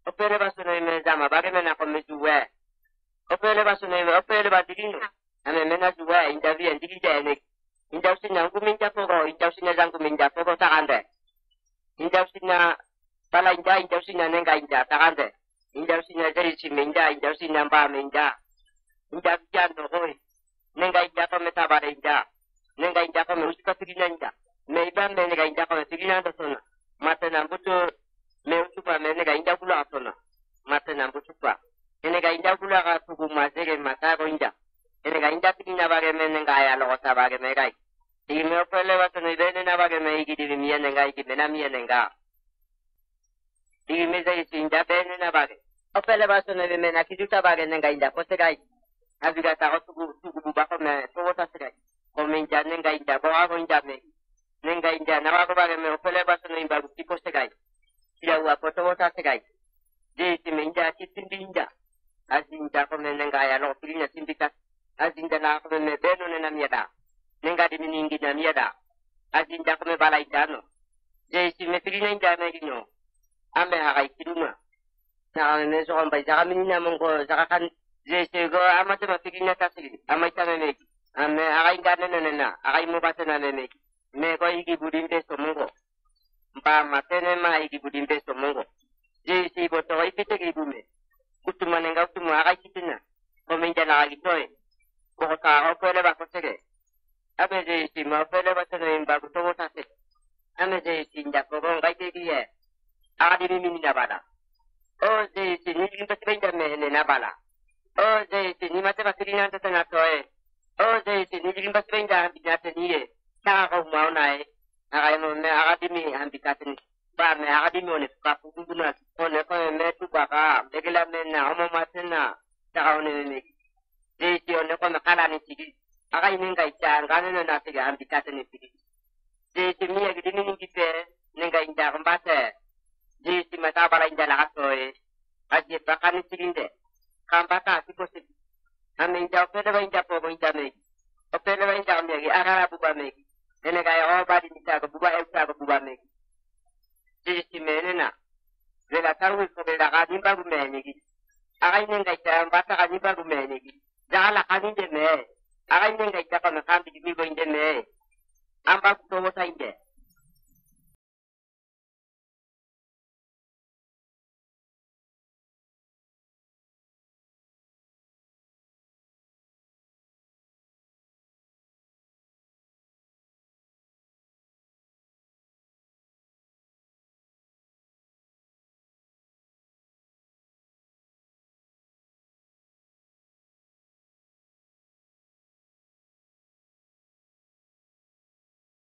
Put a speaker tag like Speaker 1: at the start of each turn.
Speaker 1: opele basono me zama bare mena ko mesuwe opele basono me opele badigino ame mena suwe interview ndigi jene indausinya nguminja fogo indausinya zangu minja fogo takande indausinya pala indausinya nenga inja takande indausinya dari siminja indausinya mba minja indausinya hoi nenga inja ko metabare inja nenga inja ko usika tigina inja meiban nenga inja ko tigina dosona matena butu me utupa nenga inja kula atona matena butupa nenga inja kula ka tugu mazege matago inja nenga inja tigina bare nenga ya logota bare megai ime opele basono ibene na bare me igidi miye nenga igidi na miye nenga ime zai sinja bene na bare opele basono ibene na kiduta bare nenga inja kotegai abiga ta tugu bako me togota segai komenja nenga inja boago inja me nenga inja na bago bare me opele basono imba tipo segai ila wa togota segai de simenja kitindi inja azinja ko nenga ya no pilina sindika azinja na ko me beno na miada nenga di miningi na miada azinja ko me balai dano je si me pilina inja me gino ame hagai kiduma na ne so on bai jaga minina mongo jaga kan je se go amate ma pilina tasiri amai ta me ame hagai gane na hagai mo batena me ko igi budimbe so mongo mpa matene ma igi budimbe so mongo je si boto ipite gibume kutuma nenga kutuma hagai kitina ko menja na hagai toy ko ta ko le ba ko tege ame je si ma pele ba tene imba kutogo tase ame je si nda ko ngai te die adi ni na bala o je si ni limpa tbenja me ne na bala o je si ni mate ba kirina ta na toy o je si ni limpa tbenja bina te nie ta ko ma nai aga no me adi mi ambikatin ba me adi mi one ka puguna one ko me tu ba ka degela me na homo matena ta one me je si one ko me kala ni tigi aga ininga ita ngane na tiga ambikate ni tigi je si mi agi dini ngi pe nenga inda mbate je si mata bala inda la toy aje bakani tiginde kambata tipo si ame inda opele ba inda po inda me opele ba inda me aga buba me nenga ya obadi nita ko buba e ta ko buba me je si menena vela tarwi ko be daga dimba bu me ni aga inenga